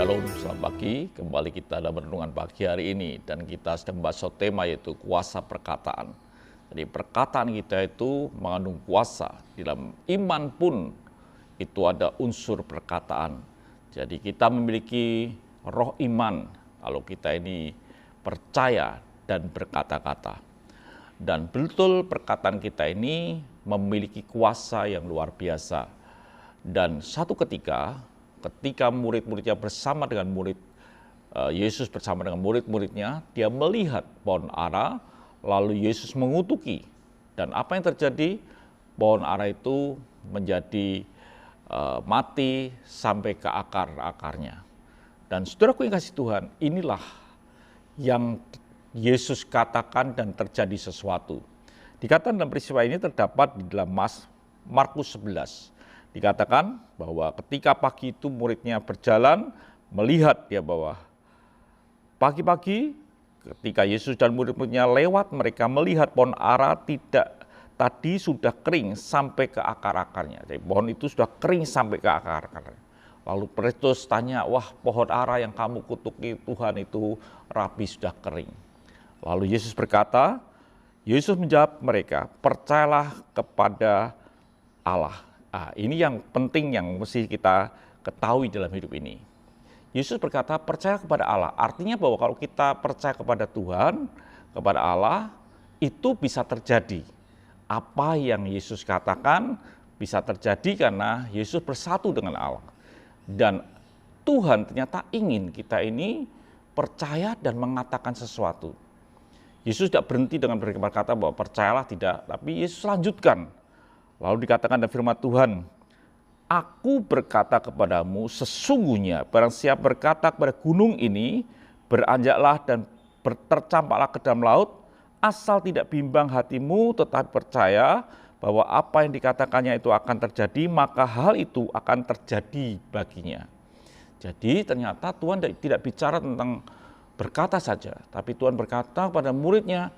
Shalom, selamat pagi. Kembali kita dalam renungan pagi hari ini dan kita sedang membahas suatu tema yaitu kuasa perkataan. Jadi perkataan kita itu mengandung kuasa. Dalam iman pun itu ada unsur perkataan. Jadi kita memiliki roh iman kalau kita ini percaya dan berkata-kata. Dan betul perkataan kita ini memiliki kuasa yang luar biasa. Dan satu ketika murid-muridnya bersama dengan Yesus bersama dengan murid-muridnya, dia melihat pohon ara, lalu Yesus mengutuki. Dan apa yang terjadi? Pohon ara itu menjadi mati sampai ke akar-akarnya. Dan saudaraku yang kasih Tuhan, inilah yang Yesus katakan dan terjadi sesuatu. Dikatakan dalam peristiwa ini terdapat di dalam Markus 11. Dikatakan bahwa ketika pagi itu muridnya berjalan, melihat dia bahwa pagi-pagi ketika Yesus dan murid-muridnya lewat, mereka melihat pohon ara tadi sudah kering sampai ke akar-akarnya. Jadi pohon itu sudah kering sampai ke akar-akarnya. Lalu Petrus tanya, wah pohon ara yang kamu kutuki Tuhan itu Rabi sudah kering. Lalu Yesus berkata, Yesus menjawab mereka, percayalah kepada Allah. Ini yang penting yang mesti kita ketahui dalam hidup ini. Yesus berkata percaya kepada Allah. Artinya bahwa kalau kita percaya kepada Tuhan, kepada Allah, itu bisa terjadi. Apa yang Yesus katakan bisa terjadi karena Yesus bersatu dengan Allah. Dan Tuhan ternyata ingin kita ini percaya dan mengatakan sesuatu. Yesus tidak berhenti dengan berkata bahwa percayalah, tidak. Tapi Yesus lanjutkan. Lalu dikatakan dalam firman Tuhan, aku berkata kepadamu sesungguhnya barang siapa berkata kepada gunung ini, beranjaklah dan tercampaklah ke dalam laut, asal tidak bimbang hatimu tetapi percaya bahwa apa yang dikatakannya itu akan terjadi, maka hal itu akan terjadi baginya. Jadi ternyata Tuhan tidak bicara tentang berkata saja, tapi Tuhan berkata pada muridnya,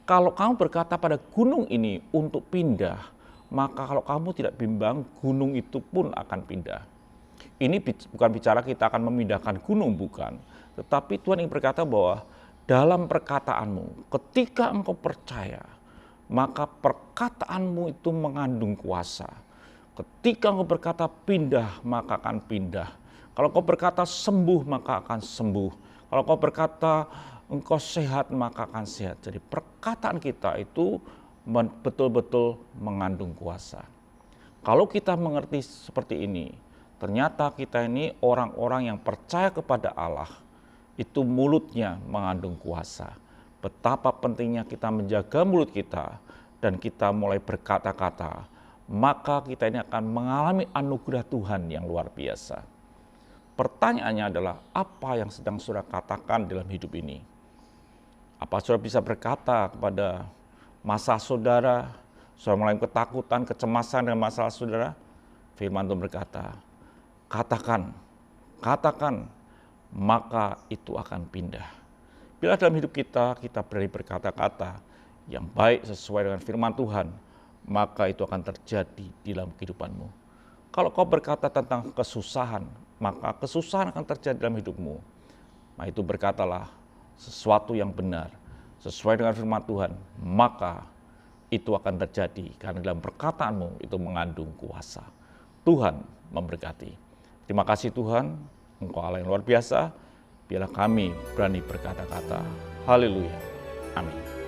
kalau kamu berkata pada gunung ini untuk pindah, maka kalau kamu tidak bimbang, gunung itu pun akan pindah. Ini bukan bicara kita akan memindahkan gunung, bukan. Tetapi Tuhan ingin berkata bahwa dalam perkataanmu, ketika engkau percaya, maka perkataanmu itu mengandung kuasa. Ketika engkau berkata pindah, maka akan pindah. Kalau engkau berkata sembuh, maka akan sembuh. Kalau engkau berkata engkau sehat, maka akan sehat. Jadi perkataan kita itu betul-betul mengandung kuasa. Kalau kita mengerti seperti ini, ternyata kita ini orang-orang yang percaya kepada Allah, itu mulutnya mengandung kuasa. Betapa pentingnya kita menjaga mulut kita dan kita mulai berkata-kata, maka kita ini akan mengalami anugerah Tuhan yang luar biasa. Pertanyaannya adalah apa yang sedang saudara katakan dalam hidup ini? Apa saudara bisa berkata kepada masalah saudara mulai ketakutan, kecemasan dengan masalah saudara? Firman Tuhan berkata, katakan, maka itu akan pindah. Bila dalam hidup kita berani berkata-kata yang baik sesuai dengan firman Tuhan, maka itu akan terjadi di dalam kehidupanmu. Kalau kau berkata tentang kesusahan, maka kesusahan akan terjadi dalam hidupmu. Nah itu berkatalah sesuatu yang benar, sesuai dengan firman Tuhan, maka itu akan terjadi karena dalam perkataanmu itu mengandung kuasa. Tuhan memberkati. Terima kasih Tuhan, Engkau Allah yang luar biasa, biarlah kami berani berkata-kata. Haleluya. Amin.